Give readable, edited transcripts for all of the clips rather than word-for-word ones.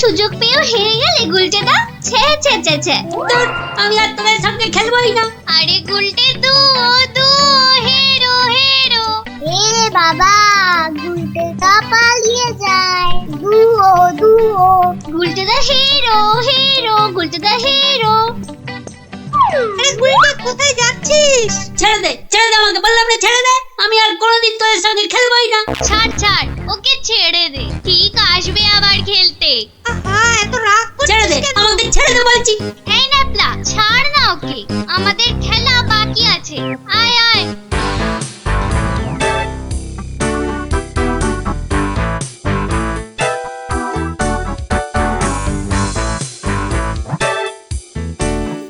সুযোগ পেয়েও হেরে গেলে গুলটেদা। ছে ছে ছে ছে, আমি আর তোমার সঙ্গে খেলবোই না। আরে গুলটে দু দু হেরো হেরো। এ বাবা, গুলটেটা পালিয়ে যায়। দুও দুও। গুলটেদা হেরো হেরো, গুলটেদা হেরো। আরে গুলটে, কোথায় যাচ্ছিস? ছেড়ে দে আমাকে, বললাম না ছেড়ে দে। আমি আর কোনোদিন তোর সঙ্গে খেলবোই না। ছাড় ছাড়, ওকে ছেড়ে দে, ঠিক আসবে আবার খেলতে। এত রাগ করছিস? ছেড়ে দে আমাকে, ছেড়ে দে বলছি। এই ন্যাপলা, ছাড় না ওকে, আমাদের খেলা বাকি আছে। আয় আয়।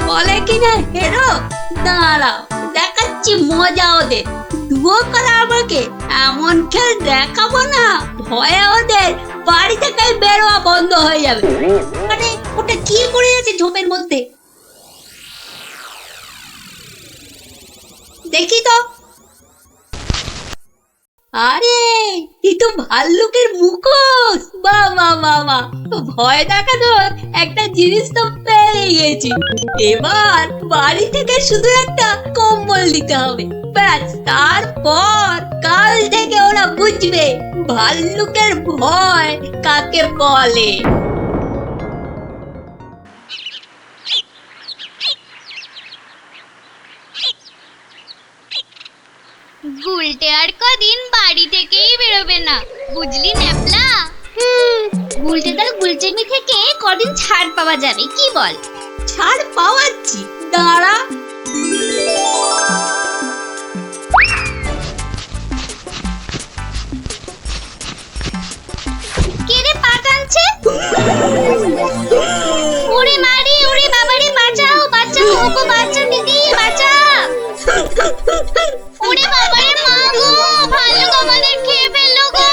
বলে কিনা হেরো, দাঁড়াও দেখাচ্ছি মজা ওদের। দুও করা আমাকে, এমন খেল দেখাবো না, ভয়ে ওদের বাড়ি থেকে বেরোয়া বন্ধ হয়ে যাবে। আরে ওটা কি করে আছে ঝোপের মধ্যে? দেখি তো। আরে এই তো ভাল্লুকের মুখোশ। বাহ বাহ বাহ বাহ, ভয় দেখানোর একটা জিনিস তো পেয়ে গেছি। এবার বাড়ি থেকে শুধু একটা কম্বল দিতে হবে, ব্যাস। তারপর কাল থেকে ওরা বুঝবে ভাল্লুকের ভয় কাকে বলে। গুলটে আর কদিন বাড়ি থেকেই বেরোবে না, বুঝলি ন্যাপলা? গুলটেদার গুলটেমি থেকে কদিন ছাড় পাওয়া যাবে, কি বল? ছাড় পাওয়াচ্ছি, দাঁড়া। কে রে পা টানছে? ওরে মারি, ওরে বাবারে, বাঁচাও বাঁচাও, ওগো বাঁচা দিদি, বাঁচা। ওরে বাবারে, মা গো, ভাল্লুক আমাদের খেয়ে ফেললো গো।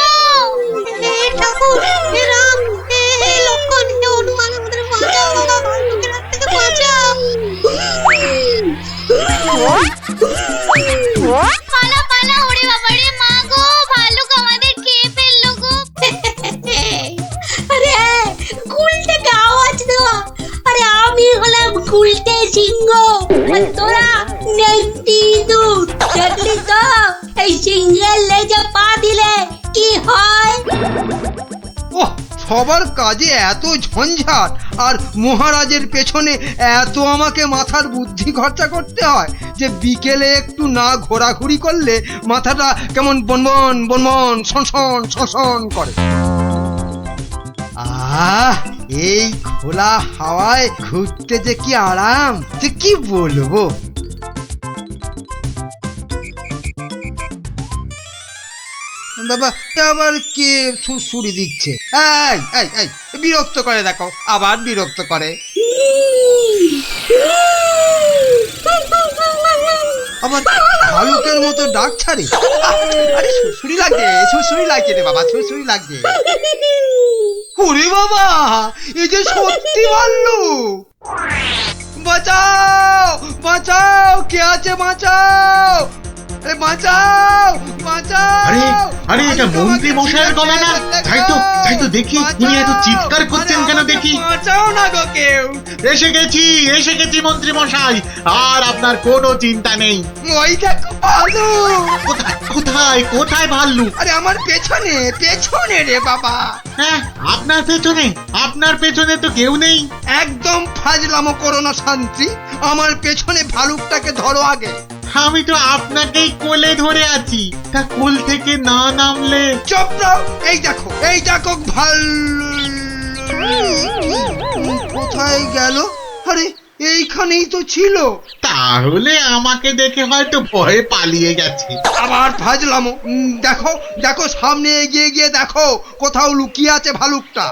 হে ঠাকুর, হে রাম, হে লক্ষণ, হে হনুমান, আমাদের বাঁচাও বাবা, ভাল্লুকের হাত থেকে বাঁচাও। পালা পালা, ওরে বাবারে, মা গো, ভাল্লুক আমাদের খেয়ে ফেললো গো। আরে গুলটেকে আওয়াজ দেওয়া। আরে আমি হলাম গুলটে সিংহ, আর তোরা নেংটি ইঁদুর। দেখলি তো এই সিংহের লেজে পা দিলে কি হয়? ওহ, সবার কাজে এত ঝঞ্ঝাট, আর মহারাজের পেছনে এত আমাকে মাথার বুদ্ধি খরচা করতে হয় যে বিকেলে একটু না ঘোরাঘুরি করলে মাথাটা কেমন বনবন বনবন শনশন শনশন করে। এই খোলা হাওয়ায় ঘুরতে যে কি আরাম, যে কি বলবো। বাবা, আবার কে সুড়সুড়ি দিচ্ছে? এই এই এই, বিরক্ত করে, দেখো আবার বিরক্ত করে। আবার ভালুকের মতো ডাক ছাড়ে। আরে সুড়সুড়ি লাগছে, সুড়সুড়ি লাগছে রে বাবা, সুড়সুড়ি লাগছে। ওরে বাবা, এই যে সত্যি ভাল্লুক! বাঁচাও বাঁচাও, কে আছে বাঁচাও, বাঁচাও বাঁচাও। আরে আরে, এটা মন্ত্রী মশাইয়ের গলা না? যাই তো দেখি, উনি এত চিৎকার করছেন কেন দেখি। বাঁচাও না গো কেউ। এসে গেছি মন্ত্রী মশাই, আর আপনার কোনো চিন্তা নেই। ওই দেখো ভাল্লুক। কোথায় ভাল্লুক? আরে আমার পেছনে পেছনে রে বাবা। হ্যাঁ, আপনার পেছনে তো কেউ নেই। একদম ফাজলামো করো না শান্তি, আমার পেছনে ভালুকটাকে ধরো আগে। আমি তো আপনাকেই কোলে ধরে আছি, তা কোল থেকে না নামলে। চুপ দাও, এই দেখো ভাল্লুক কোথায় গেল? আরে এইখানেই তো ছিল। তাহলে আমাকে দেখে হয়তো ভয়ে পালিয়ে গেছে। আবার ফাজলামো। দেখো সামনে এগিয়ে গিয়ে দেখো কোথাও লুকিয়ে আছে ভালুকটা।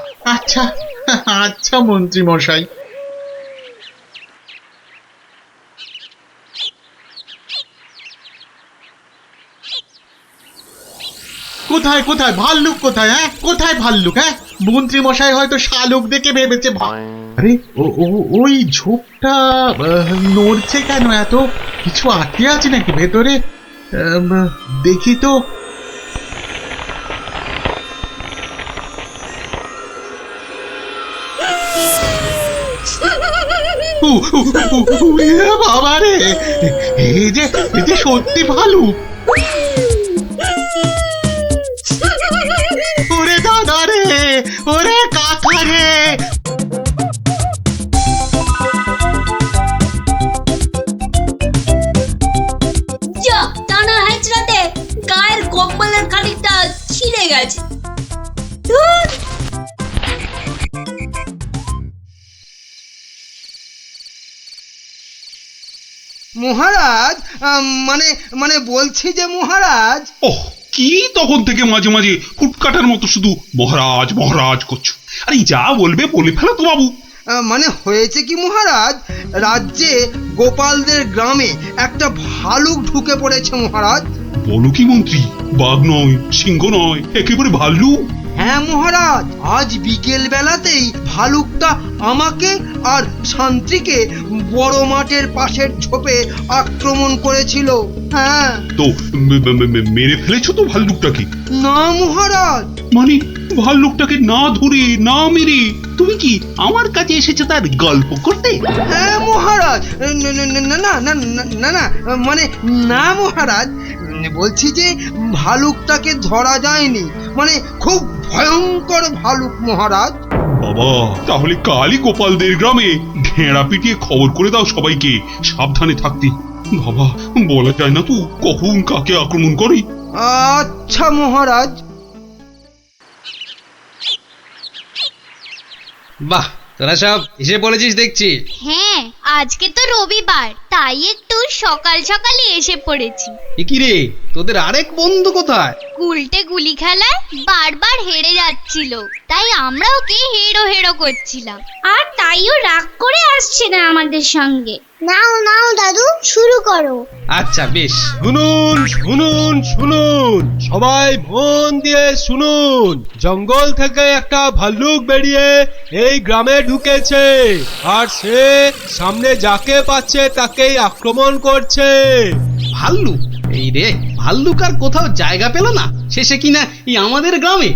আচ্ছা মন্ত্রী মশাই। কোথায় ভাল্লুক? কোথায় ভাল্লুক? মন্ত্রী মশাই হয়তো শালুক দেখে ভেবেছে। আরে ওই ঝোপটা নড়ছে কেন? এত কিছু আটকে আছে নাকি ভেতরে? দেখি তো। বাবা রে, এই যে সত্যি ভালুক। ওরে দাদা রে, ওরে কাকা রে। যা টানা হেঁচড়াতে গায়ের কম্বলের খানিকটা ছিঁড়ে গেছে। ধুর। মহারাজ মানে মানে বলছি যে মহারাজ, ওহ, কি তখন থেকে মাঝে মাঝে কুটকাটার মতো শুধু মহারাজ মহারাজ করছো? আরে যা বলবে বলে ফেলো তো বাবু। মানে হয়েছে কি মহারাজ, রাজ্যে গোপালদের গ্রামে একটা ভালুক ঢুকে পড়েছে মহারাজ। বলো কি মন্ত্রী? বাঘ নয়, সিংহ নয়, একেবারে ভাল্লুক। হ্যাঁ মহারাজ, আজ বিকেল বেলাতেই ভালুকটা আমাকে আর শান্তিকে বড় মাঠের পাশের ঝোপে আক্রমণ করেছিল। হ্যাঁ। তো মেরে ফেলেছো তো ভাল্লুকটাকে? না মহারাজ। মানে ভাল্লুকটাকে না ধরে না মেরে তুমি কি আমার কাছে এসেছো তার গল্প করতে? হ্যাঁ মহারাজ, না না না না না না না, মানে না মহারাজ, বলছি যে ভালুকটাকে ধরা যায়নি, মানে খুব ভয়ঙ্কর ভালুক মহারাজ। বাবা, তাহলে কালই গোপালদের গ্রামে ঢেঁড়া পিটিয়ে খবর করে দাও সবাইকে সাবধানে থাকতে। বাবা, বলা যায় না তো কখন কাকে আক্রমণ করে। আচ্ছা মহারাজ। বাহ, তোরা সব এসে পড়েছিস দেখছি। হ্যাঁ, আজকে তো রবিবার, তাই একটু সকাল সকালই এসে পড়েছি। এ কি রে, তোদের আরেক বন্ধু কোথায়? উল্টে গুলি খেলায় বারবার হেরে যাচ্ছিল, তাই আমরা ওকে হেরো হেরো করছিলাম, আর তাইও রাগ করে আসছে না আমাদের সঙ্গে। নাও নাও দাদু, শুরু করো। আচ্ছা বেশ। শুনুন শুনুন শুনুন, সবাই মন দিয়ে শুনুন। জঙ্গল থেকে একটা ভাল্লুক বেরিয়ে এই গ্রামে ঢুকেছে, আর সে সামনে যাকে পাচ্ছে তাকেই আক্রমণ করছে। ভাল্লুক? এই রে, ভাল্লুক আর কোথাও জায়গা পেল না, শেষে কিনা এই আমাদের গ্রামে।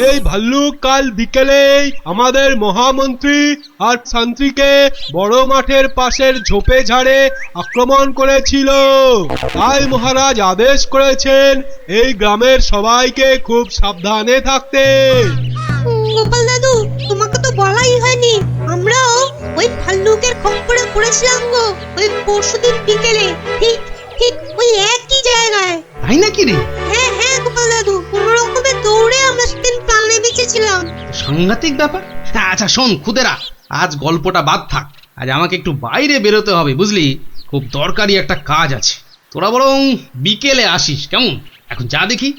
এই ভাল্লুক কাল বিকেলেই আমাদের মহামন্ত্রী আর শান্তিকে বড় মাঠের পাশের ঝোপে ঝাড়ে আক্রমণ করেছিল। তাই মহারাজ আদেশ করেছেন এই গ্রামের সবাইকে খুব সাবধানে থাকতে। গোপাল দাদু, তোমাকে তো বলাই হয়নি, আমরাও ওই ভাল্লুকের খপ্পরে পড়েছিলাম গো, ওই পরশুদিন বিকেলে, ঠিক ঠিক ওই একই জায়গায়। তাই নাকি রে? হ্যাঁ হ্যাঁ গোপাল দাদু, কোন রকমে দৌড়ে আমরা সেদিন প্রাণে বেঁচেছিলাম। সাংঘাতিক ব্যাপার। আচ্ছা শোন খুদেরা, আজ গল্পটা বাদ থাক, আজ আমাকে একটু বাইরে বেরোতে হবে বুঝলি, খুব দরকারি একটা কাজ আছে। তোরা বরং বিকেলে আসিস, কেমন? এখন যা দেখি।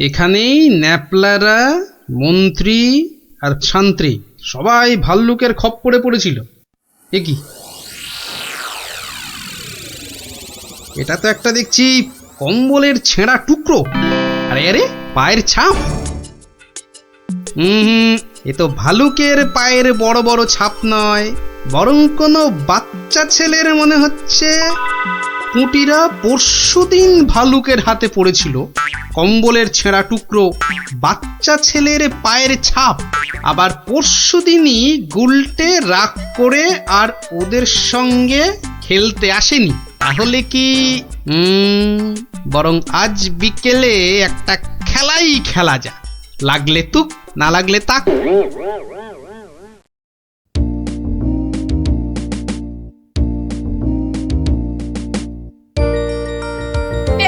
এখানেই ন্যাপলারা, মন্ত্রী আর শান্ত্রী সবাই ভাল্লুকের খপ্পরে পড়েছিল। এ কি, এটা তো একটা দেখছি কম্বলের ছেঁড়া টুকরো। আরে আরে, পায়ের ছাপ। এ তো ভালুকের পায়ের বড় বড় ছাপ নয়, বরং কোনো বাচ্চা ছেলের মনে হচ্ছে। পুঁটিরা পরশুদিন ভালুকের হাতে পড়েছিল, কম্বলের ছেঁড়া টুকরো, বাচ্চা ছেলের পায়ের ছাপ। আবার পরশুদিনই গুলটে রাগ করে আর ওদের সঙ্গে খেলতে আসেনি। তাহলে কি বরং আজ বিকেলে একটা খেলাই খেলা যা, লাগলে তুক না লাগলে তাক।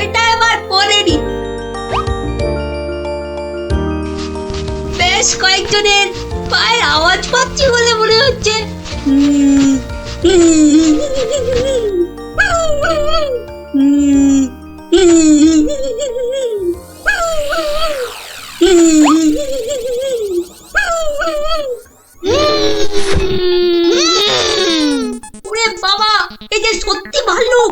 এটা এবার পড়েনি। বেশ কয়েকজনের পায়ের আওয়াজ পাচ্ছি বলে মনে হচ্ছে। ওরে বাবা, এই যে সত্যি ভাল্লুক।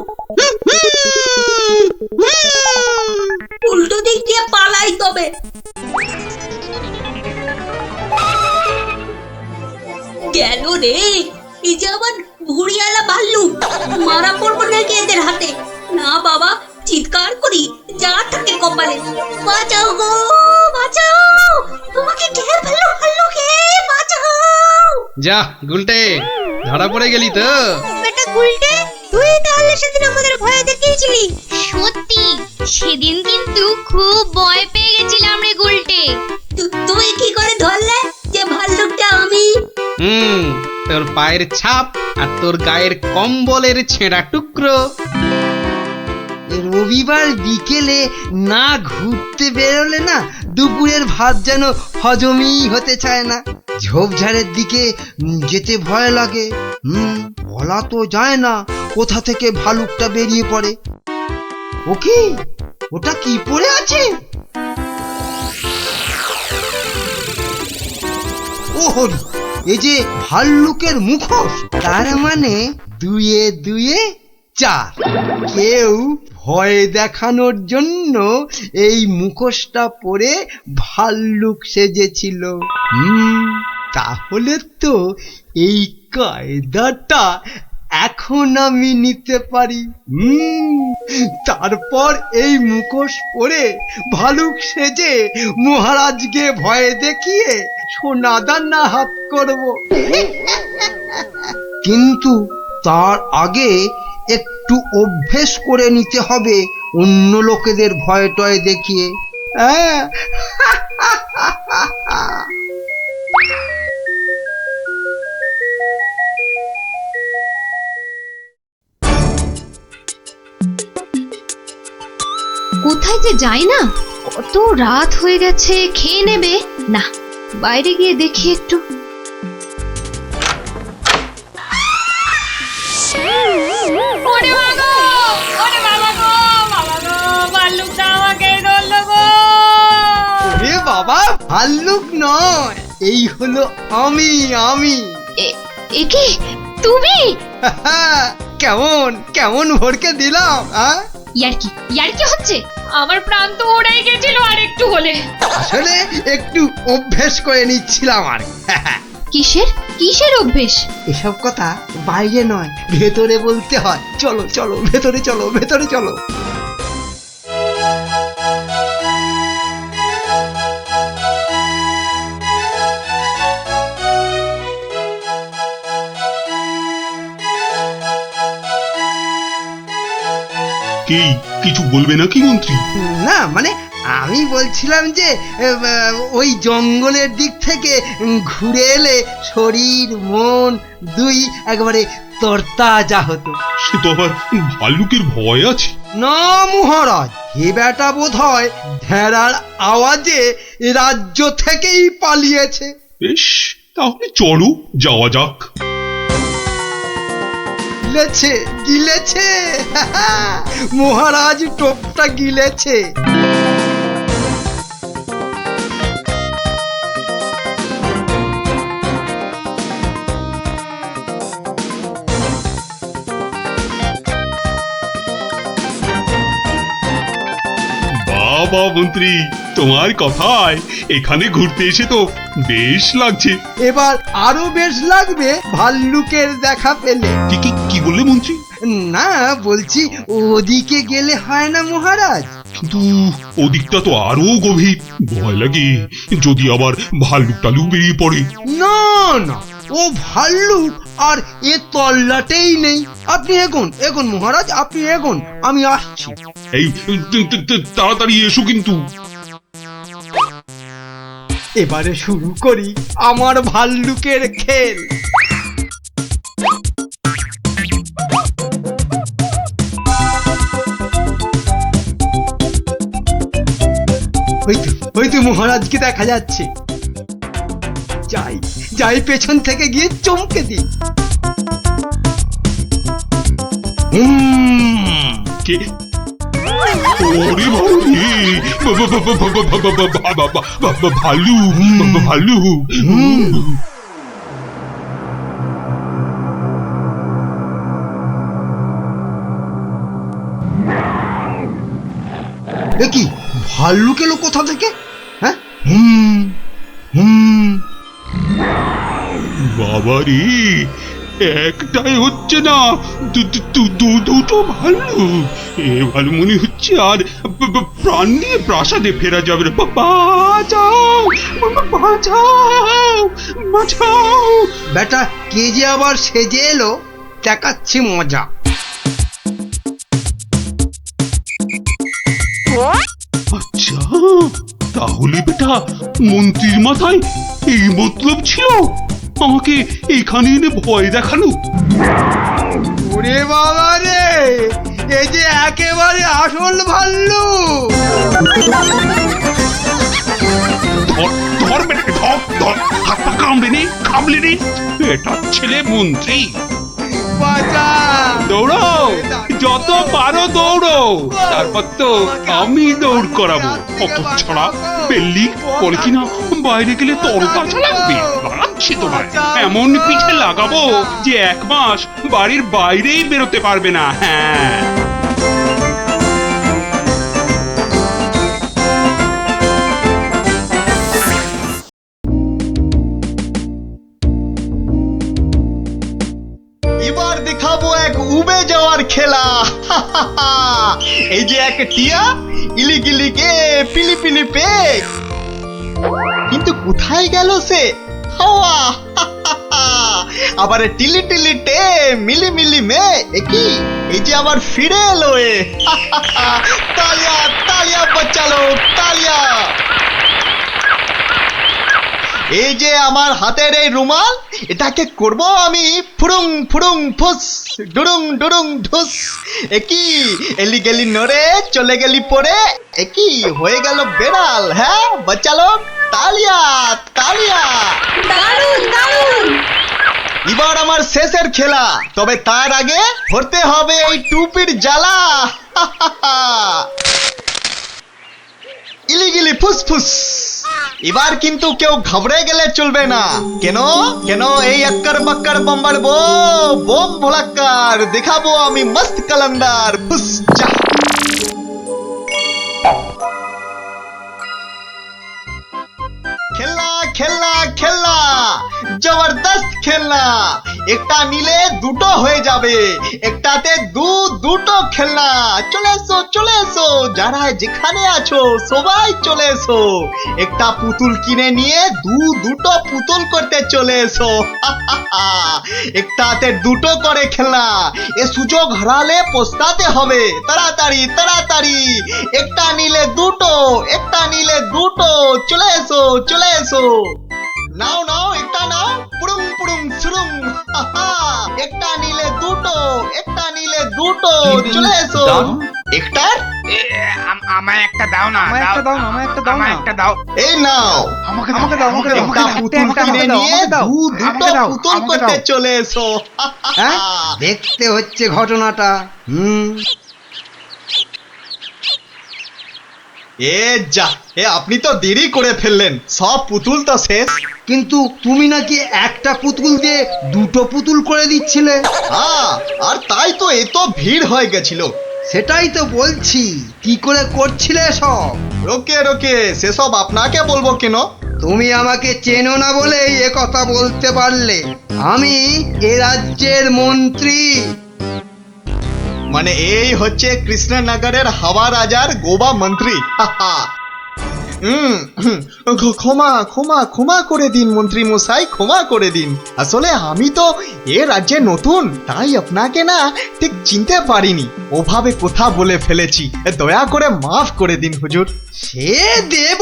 উল্টো দিক দিয়ে পালাই তবে। যা গুলটে, ধরা পড়ে গেলি তো। বেটা গুলটে, তুই তাহলে সেদিন আমাদের ভয় দেখিয়েছিলি। সত্যি সেদিন কিন্তু খুব ভয় পেয়ে গেছিলাম রে গুলটে। তুই কি করে ধরলে যে ভাল্লুকটা আমি? তোর পায়ের ছাপ আর তোর গায়ের কম্বলের ছেঁড়া টুকরো। রবিবার বিকেলে না ঘুরতে বেরোলে না দুপুরের ভাত যেন হজমই হতে চায় না। ঝোপঝাড়ের দিকে যেতে ভয় লাগে। বলা তো যায় না কোথা থেকে ভালুকটা বেরিয়ে পড়ে। ও কি, ওটা কি পড়ে আছে? ও হরি, এই যে ভাল্লুকের মুখোশ। তার মানে দুয়ে দুয়ে চার। কেউ ভয় দেখানোর জন্য এই মুখোশটা পরে ভাল্লুক সেজেছিল। তাহলে তো এই কায়দাটা এখন আমি নিতে পারি। তারপর এই মুখোশ পরে ভালুক সেজে মহারাজকে ভয় দেখিয়ে সোনাদানা হাত করব। কিন্তু তার আগে একটু অভ্যেস করে নিতে হবে অন্য লোকেদের ভয় টয় দেখিয়ে। কোথায় যে যাই না, কত রাত হয়ে গেছে। খেয়ে নেবে না, বাইরে গিয়ে দেখি একটু। বাবা, ভাল্লুক নয়, এই হলো আমি। এ কি তুমি? কেমন কেমন ভরকে দিলাম। ইয়ার্কি হচ্ছে? আমার প্রাণ তো ওড়াই গেছিল আর একটু হলে। আসলে একটু অভ্যেস করে নিচ্ছিলাম আর। কিসের অভ্যেস? এসব কথা বাইরে নয়, ভেতরে বলতে হয়। চলো চলো, ভেতরে চলো, ভেতরে চলো। কি কিছু বলবে নাকি মন্ত্রী? না মানে আমি বলছিলাম যে ওই জঙ্গলের দিক থেকে ঘুরে এলে শরীর মন দুই একবারে তরতাজা হতো। সে তো আবার ভাল্লুকের ভয় আছে। না মহারাজ, এ বেটা বোধ হয় ভেড়ার আওয়াজে রাজ্য থেকেই পালিয়েছে। বেশ, তাহলে চলো যাওয়া যাক। গিলেছে মহারাজ, টোপটা গিলেছে। বাবা মন্ত্রী, তোমার কথায় এখানে ঘুরতে এসে তো বেশ লাগছে। এবার আরো বেশ লাগবে ভাল্লুকের দেখা পেলে। কি বললে মন্ত্রী? না বলছি, ওদিকে গেলে হয় না মহারাজ? কিন্তু ওদিকটা তো আরো গভীর। ভয় লাগে যদি আবার ভাল্লুক টালুক বেরিয়ে পড়ে। না না, ও ভাল্লুক আর এ তল্লাটেই নেই। আপনি এগোন মহারাজ, আপনি এগোন, আমি আসছি। এই তাড়াতাড়ি এসো কিন্তু। এবারে শুরু করি আমার ভাল্লুকের খেল। হয়তো মহারাজকে দেখা যাচ্ছে। যাই পেছন থেকে গিয়ে চমকে দিই। কে? ওরে ভাল্লুক। কি ভাল্লুক এলো কোথা থেকে? হ্যাঁ, বাবা রে, একটাই হচ্ছে না, দুটো ভাল্লুক। এবার মনে হচ্ছে আর প্রাণ নিয়ে প্রাসাদে ফেরা যাবে না। বাঁচাও, বাঁচাও, বাঁচাও। বেটা কে যে আবার সেজে এলো, দেখাচ্ছি মজা। আচ্ছা, তাহলে বেটা মন্ত্রীর মাথায় এই মতলব ছিল আমাকে এখানে এনে ভয় দেখানো। ওরে বাবা রে, এই যে একেবারে আসল ভাল্লুক। ধর বেটাকে, ধর, হাত পা কামড়ে নে। এটা ছেলে মন্ত্রী। বাঁচা! দৌড়ো, যত পারো দৌড়ো, তারপর তো আমি দৌড় করাবো। কত ছাড়া পেল্লি পরে কিনা বাইরে গেলে তরতাজা লাগবে। লাগাচ্ছি তোমার এমন পিঠে লাগাবো যে 1 মাস বাড়ির বাইরেই বেরোতে পারবে না। হ্যাঁ, এবার দেখাবো এক উবে যাওয়ার খেলা। এই যে এক টিয়া, ইলিগিলি কে পিলি পিলি পে, কিন্তু কোথায় গেল সে হাওয়া? আবার টিলি টিলি টে মিলি মিলি মে, একই এই যে আবার ফিরে এলো এ। তালিয়া তালিয়া বাচ্চালো, তালিয়া। এই যে আমার হাতের এই রুমাল, এটাকে করব আমি ফুরুং ফুরুং ফুস, ডুরুং ডুরুং ঢুস। একই এলি গেলি নড়ে, চলে গেলি পরে, একই হয়ে গেল বেড়াল। হ্যাঁ বাচ্চালো, তালিয়া তালিয়া। দারুণ দারুণ। এবার আমার শেষের খেলা, তবে তার আগে ধরতে হবে এই টুপির জ্বালা। ইলিগিলি ফুসফুস। এবার কিন্তু কেউ ঘাবড়ে গেলে চলবে না। কেন কেন এই আক্কার বাক্কার বম্বার বোম ভোলাক্কার দেখাবো আমি মস্ত কালান্দার। ফুস যা। খেলনা খেলনা খেলনা, জবরদস্ত খেলনা। একটা নিলে দুটো হয়ে যাবে, একটাতে দুটো খেলনা। চলে এসো চলে এসো, যারা যেখানে আছো সবাই চলে এসো। একটা পুতুল কিনে নিয়ে দুটো পুতুল করতে চলে এসো। একটাতে দুটো করে খেলনা, এ সুযোগ হারালে পস্তাতে হবে। তাড়াতাড়ি তাড়াতাড়ি, একটা নিলে দুটো, একটা নিলে দুটো। চলে এসো চলে এসো, নাও নাও একটা নাও, পুরুম পুরুম সুরুম। একটা নিলে দুটো, একটা নিলে দুটো। চলে এসো। একটার আমায় একটা দাও না, আমায় একটা দাও। এই নাও, আমাকে একটা পুতুল কিনে নিয়ে দুটো পুতুল করতে চলে এসো। হ্যাঁ, দেখতে হচ্ছে ঘটনাটা। এ যা, এ আপনি তো দেরি করে ফেললেন, সব পুতুল তো শেষ। কিন্তু তুমি নাকি একটা পুতুল দিয়ে দুটো পুতুল করে দিচ্ছিলে। হ্যাঁ, আর তাই তো এত ভিড় হয়ে গেছিল। সেটাই তো বলছি, কি করে করছিলে সব? রোকে রোকে, সেসব আপনাকে বলবো কেন? তুমি আমাকে চেনো না বলেই এ কথা বলতে পারলে। আমি এ রাজ্যের মন্ত্রী। মানে এই হচ্ছে কৃষ্ণনগরের হাওয়া রাজার গোবা মন্ত্রী। ক্ষমা ক্ষমা ক্ষমা করে দিন মন্ত্রী মশাই, ক্ষমা করে দিন। আসলে আমি তো এ রাজ্যে নতুন, তাই আপনাকে না ঠিক চিনতে পারিনি, ওভাবে কথা বলে ফেলেছি। দয়া করে মাফ করে দিন হুজুর। সে দেব,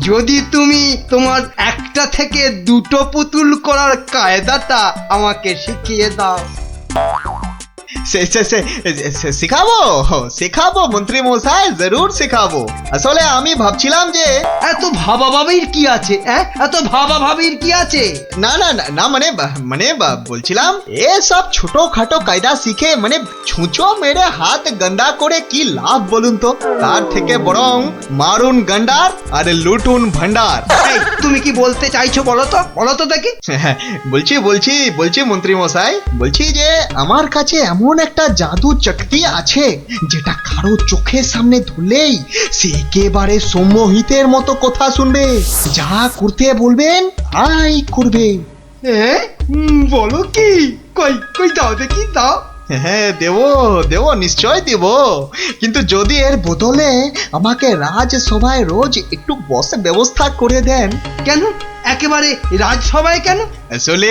যদি তুমি তোমার একটা থেকে দুটো পুতুল করার কায়দাটা আমাকে শিখিয়ে দাও। শেখাবো শেখাবো মন্ত্রী মশাই, জরুর শেখাবো। আসলে আমি ভাবছিলাম যে এত ভাবাভাবির কি আছে? এত ভাবাভাবির কি আছে? না না না না, মানে বলছিলাম এ সব ছোটখাটো কায়দা শিখে মানে ছুঁচো মেরে হাত গন্ডা করে কি লাভ বলুন তো? তার থেকে বরং মারুন গন্ডার আর লুটুন ভান্ডার। তুমি কি বলতে চাইছো বলো তো দেখি। বলছি মন্ত্রী মশাই, বলছি যে আমার কাছে এমন একটা জাদু শক্তি আছে, যেটা কারো চোখের সামনে ধরলেই সে একেবারে সম্মোহিতের মতো কথা শুনবে, যা করতে বলবেন তাই করবে। বলো কি? কই কই দাও দেখি, দাও। হ্যাঁ দেবো দেবো, নিশ্চয় দেব, কিন্তু যদি এর বদলে আমাকে রাজসভায় রোজ একটু বসে ব্যবস্থা করে দেন। কেন একেবারে রাজসভায় কেন? আসলে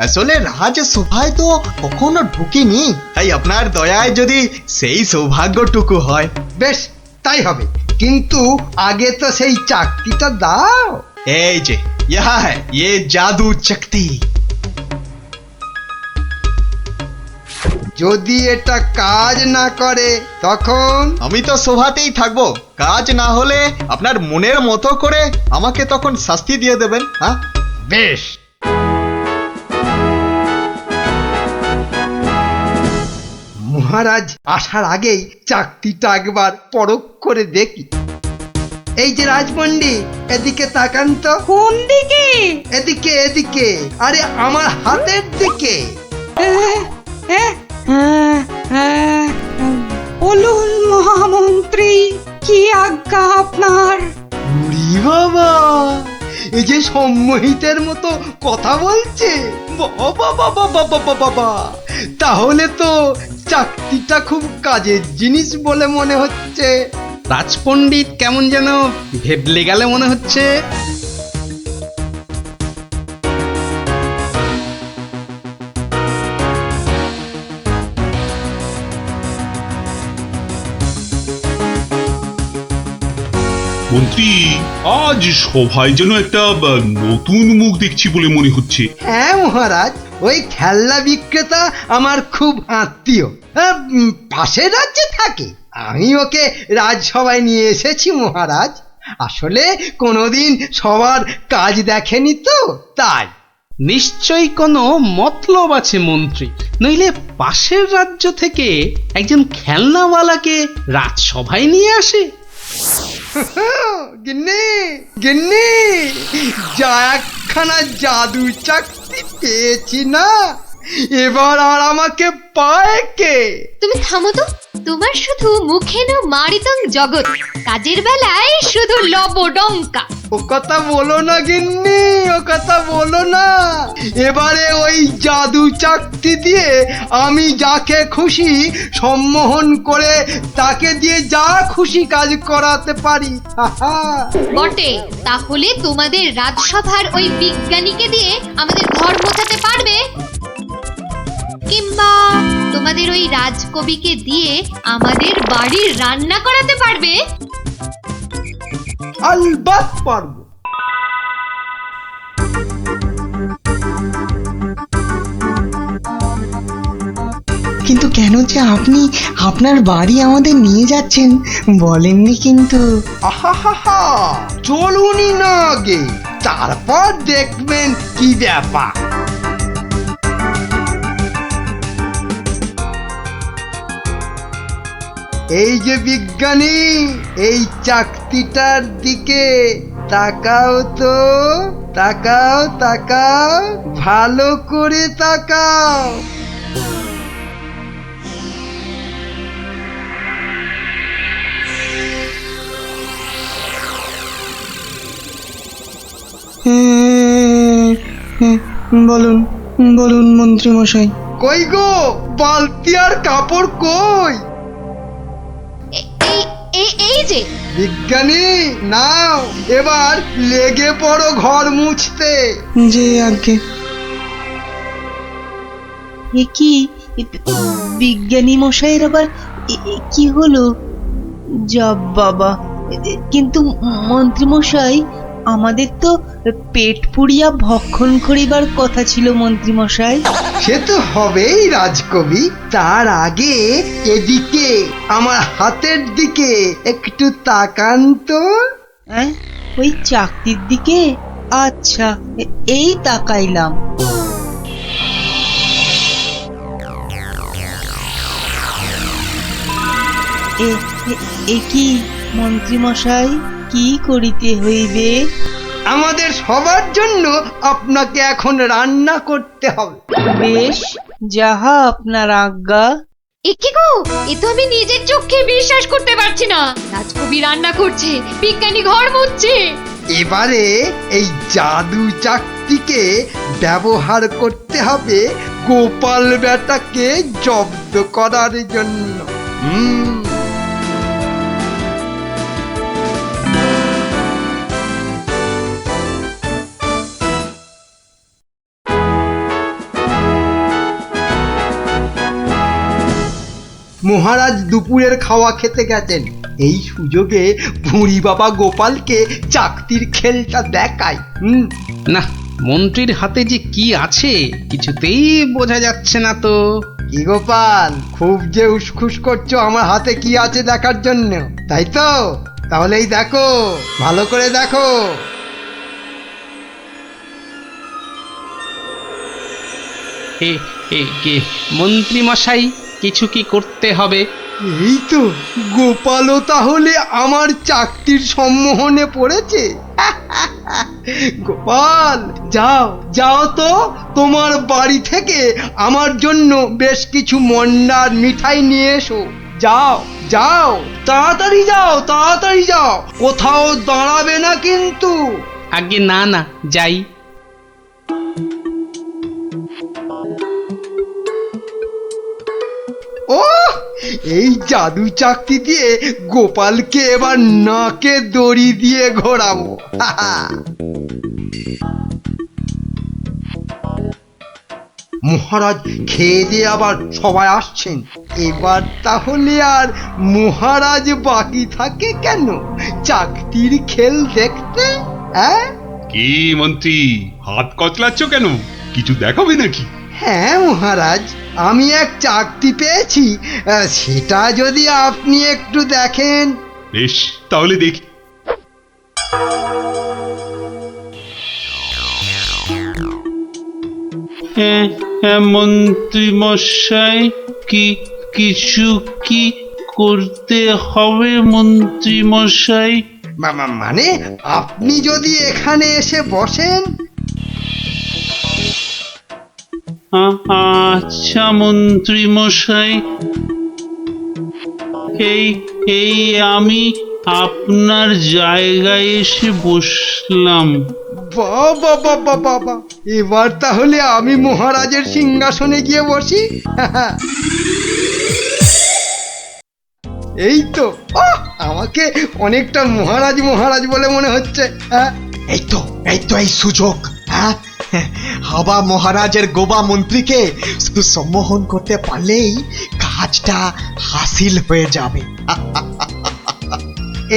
আসলে রাজসভায় তো কখনো ঢুকিনি, তাই আপনার দয়ায় যদি সেই সৌভাগ্যটুকু হয়। বেশ, তাই হবে, কিন্তু আগে তো সেই চাকতিটা দাও। এই যে ইহা হ্যায় ইয়ে জাদু চকতি। যদি এটা কাজ না করে তখন? আমি তো সভাতেই থাকবো, কাজ না হলে আপনার মনের মতো করে আমাকে তখন শাস্তি দিয়ে দেবেন। হ্যাঁ বেশ। মহারাজ আসার আগেই চাকতিটা একবার পরখ করে দেখি। এই যে রাজপণ্ডিত, এদিকে তাকান তো। কোন দিকে? এদিকে এদিকে, আরে আমার হাতের দিকে। বলুন মহামন্ত্রী, কি আজ্ঞা আপনার? উরি বাবা, এই যে সম্মোহিতের মতো কথা বলছে। বাবা বাবা বাবা বাবা, তাহলে তো চাকতিটা খুব কাজের জিনিস বলে মনে হচ্ছে। রাজপণ্ডিত কেমন যেন ভেবলে গেলে মনে হচ্ছে। মন্ত্রী, আজ সভায় যেন একটা নতুন মুখ দেখছি বলে মনে হচ্ছে। হ্যাঁ মহারাজ, ওই খেলনা বিক্রেতা আমার খুব আত্মীয়, পাশের রাজ্যে থাকে। আমি ওকে রাজসভায় নিয়ে এসেছি মহারাজ। আসলে কোনোদিন সবার কাজ দেখেনি তো, তাই। নিশ্চয়ই কোনো মতলব আছে মন্ত্রী, নইলে পাশের রাজ্য থেকে একজন খেলনাওয়ালাকে রাজসভায় নিয়ে আসে। গিন্নি গিন্নি, যা একখানা জাদু চাকতি পেয়েছি না, এবার আর আমাকে পায় কে? তুমি থামো তো, তোমার শুধু মুখে না মারিতং জগৎ, কাজের বেলায় শুধু লবডঙ্কা। ও কথা বলো না গিন্নি, ও কথা বলো না। এবারে ওই জাদু চাকতি দিয়ে আমি যাকে খুশি সম্মোহন করে তাকে দিয়ে যা খুশি কাজ করাতে পারি। বটে, তাহলে তোমাদের রাজসভার ওই বিজ্ঞানীকে দিয়ে আমাদের ঘর মোছাতে পারবে? কিংবা তোমাদের ওই রাজকবিকে দিয়ে আমাদের বাড়ির রান্না করাতে পারবে? আলবাত পারবো। কিন্তু কেন যে আপনি আপনার বাড়ি আমাদের নিয়ে যাচ্ছেন বলেননি কিন্তু। আহা, চলুনি না আগে, তারপর দেখবেন কি ব্যাপার। এই যে বিজ্ঞানী, এই চাকতিটার দিকে তাকাও তো, তাকাও তাকাও, ভালো করে তাকাও। বলুন বলুন মন্ত্রী মশাই। কই গো, বালতি আর কাপড় কই? এই যে বিজ্ঞানী, নাও এবার লেগে পড়ো ঘর মুছতে। যে আগে কি বিজ্ঞানী মশাইয়ের আবার কি হলো? যা বাবা, কিন্তু মন্ত্রী মশাই, আমাদের তো পেট পুড়িয়া ভক্ষণ করিবার কথা ছিল মন্ত্রী মশাই। সে তো হবেই রাজকবি, তার আগে এদিকে আমার হাতের দিকে একটু তাকান তো। ওই চাকতির দিকে? আচ্ছা, এই তাকাইলাম। এ কি মন্ত্রী মশাই, কি করিতে হইবে? আমাদের সবার জন্য আপনাকে এখন রান্না করতে হবে। বেশ, যাহা আপনার আজ্ঞা। এ কি গো, এ তো আমি নিজের চোখে বিশ্বাস করতে পারছি না। রাজকবি রান্না করছে, বিজ্ঞানী ঘর মুছছে। এবারে এই জাদু চাকতি চাকতিকে ব্যবহার করতে হবে গোপাল বেটাকে জব্দ করার জন্য। মহারাজ দুপুরের খাওয়া খেতে গেছেন, এই সুযোগে ভুঁড়ি বাবা গোপালকে চাকতির খেলটা দেখায়। না, মন্ত্রীর হাতে যে কি আছে কিছুতেই বোঝা যাচ্ছে না তো। কি গোপাল, খুব যে উসখুস করছো আমার হাতে কি আছে দেখার জন্য, তাই তো? তাহলেই দেখো, ভালো করে দেখো। মন্ত্রী মশাই, কিছু কি করতে হবে? এই তো, গোপালও তাহলে আমার চাকতির সম্মোহনে পড়েছে। গোপাল, যাও যাও তো, তোমার বাড়ি থেকে আমার জন্য বেশ কিছু মন্ডার মিঠাই নিয়ে এসো। যাও যাও, তাড়াতাড়ি যাও, তাড়াতাড়ি যাও, কোথাও দাঁড়াবে না কিন্তু। আগে না না, যাই। ও, এই জাদু চাকতি দিয়ে গোপালকে এবার নাকে দড়ি দিয়ে ঘোরাবো। মহারাজ খেয়ে দিয়ে আবার সবাই আসছেন, এবার তাহলে আর মহারাজ বাকি থাকে কেন চাকতির খেল দেখতে? কি মন্ত্রী, হাত কচলাচ্ছ কেন? কিছু দেখাবে নাকি? হ্যাঁ মহারাজ, আমি এক চাকতি পেয়েছি, সেটা যদি আপনি একটু দেখেন। বেশ, তাহলে দেখি। মন্ত্রী মশাই, কিছু কি করতে হবে মন্ত্রী মশাই? মানে আপনি যদি এখানে এসে বসেন। আচ্ছা মন্ত্রী মশাই, এই আমি আপনার জায়গায় এসে বসলাম। বাবা বাবা বাবা, এবার তাহলে আমি মহারাজের সিংহাসনে গিয়ে বসি। এই তো, আমাকে অনেকটা মহারাজ মহারাজ বলে মনে হচ্ছে। এই তো এই সুযোগ। হাবা মহারাজের গোবা মন্ত্রীকে শুধু সম্মোহন করতে পারলেই কাজটা হাসিল হয়ে যাবে।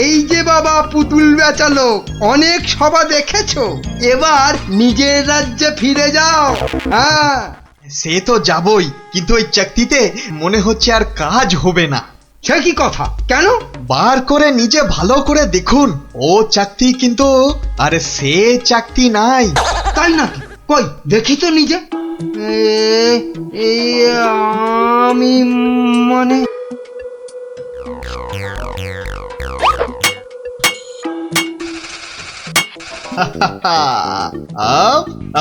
এই যে বাবা পুতুল বেচালো, অনেক সভা দেখেছো, এবার নিজের রাজ্যে ফিরে যাও। সে তো যাবই, কিন্তু ওই চাকতিতে মনে হচ্ছে আর কাজ হবে না। সে কি কথা, কেন? বার করে নিজে ভালো করে দেখুন, ও চাকতি কিন্তু আরে সে চাকতি নাই। তাই নাকি? কই দেখি তো নিজে। আমি মানে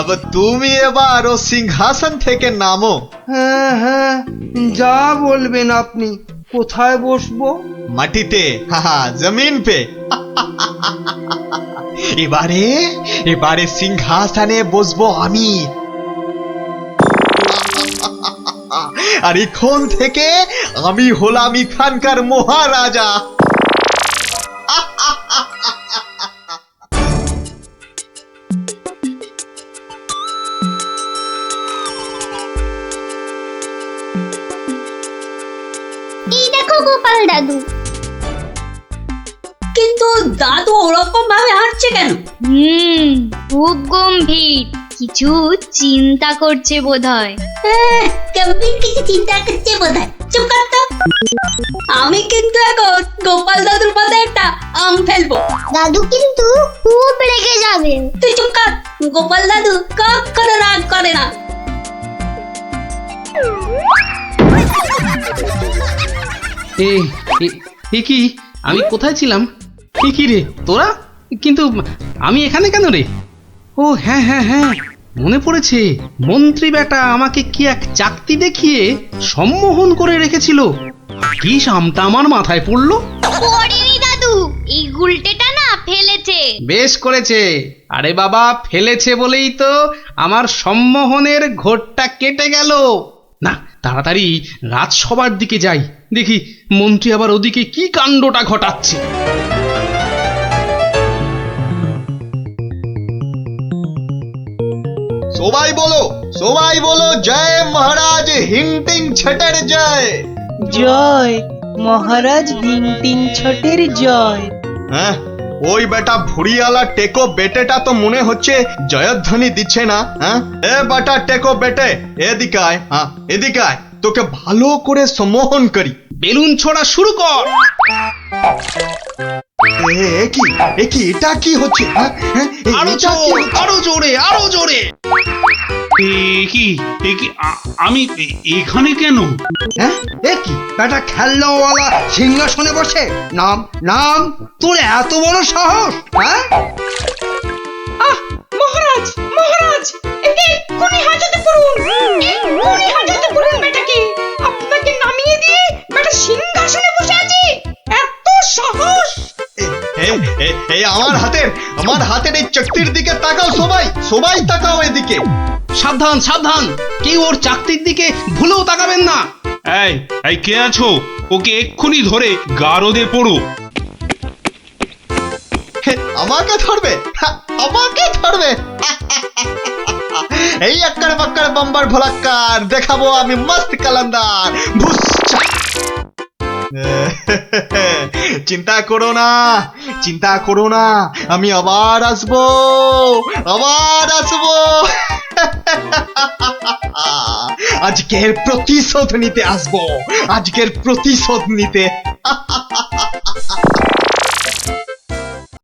अब তুমি এবার ও সিংহাসন থেকে নামো। হ্যাঁ হ্যাঁ, যা বলবেন আপনি। কোথায় বসবো? মাটিতে, জমিন পে। এবারে সিংহাসনে বসবো আমি। আর এখন থেকে আমি হলাম এখানকার মহারাজা। এই দেখো গোপাল দাদু। কিন্তু দাদু ওরকম ভাবে হাঁটছে কেন? খুব গম্ভীর, কিছু চিন্তা করছে বোধহয়। গম্ভীর কিছু চিন্তা করছে বোধহয়। চুপ কর তো। আমি কিন্তু এখন গোপাল দাদুর মাথায় একটা আম ফেলবো। দাদু কিন্তু খুব রেগে যাবে। তুই চুপ কর। গোপাল দাদু কখনো রাগ করে না। কি, আমি কোথায় ছিলাম? কি রে তোরা? কিন্তু আমি এখানে কেন রে? ও হ্যাঁ হ্যাঁ হ্যাঁ, মনে পড়েছে, মন্ত্রী বেটা আমাকে কি এক চাকতি দেখিয়ে সম্মোহন করে রেখেছিল। কি সামটা আমার মাথায় পড়লো। পড়েনি দাদু, এই গুলটেটা না ফেলেছে। বেশ করেছে। আরে বাবা, ফেলেছে বলেই তো আমার সম্মোহনের ঘোরটা কেটে গেল। না, তাড়াতাড়ি রাজসভার দিকে যাই, দেখি মন্ত্রী আবার ওদিকে কি কাণ্ডটা ঘটাচ্ছে। সবাই বলো জয় মহারাজ হিংটিং ছটের জয়। জয় মহারাজ হিংটিং ছটের জয়। হ্যাঁ, ওই বেটা ভুড়িয়ালা টেকো বেটেটা তো মনে হচ্ছে জয়ধ্বনি দিচ্ছে না। হ্যাঁ, এ বেটা টেকো বেটে, এদিকে আয়। হ্যাঁ, এদিকে আয়, তোকে ভালো করে সম্মোহন করি। বেলুন ছোড়া শুরু কর। এটা কি হচ্ছে? আরো জোরে, আরো জোরে। আমি এখানে কেন? হ্যাঁ, এ কি বেটা খেলনাওয়ালা সিংহাসনে বসে? নাম নাম, তোর এত বড় সাহস? হ্যাঁ, মহারাজ মহারাজ, একে এক্ষুনি হাজতে পড়ুন, এক্ষুনি হাজতে পড়ুন বেটাকে। আপনাকে নামিয়ে দিয়ে বেটা সিংহাসনে বসে আছে, এত সাহস! আমার হাতের এই চকতির দিকে তাকাও। সবাই তাকাও এদিকে। সাবধান সাবধান, কেউ ওর চাকতির দিকে ভুলেও তাকাবেন না। এই কে আছো? ওকে এক্ষুনি ধরে গারদে পড়ো। আমাকে ধরবে? এই আক্কার বাক্কার বাম্বার ভোলাক্কার দেখাবো আমি মস্ত কালান্দার। চিন্তা করো না, আমি আবার আসবো। আজকের প্রতিশোধ নিতে আসবো,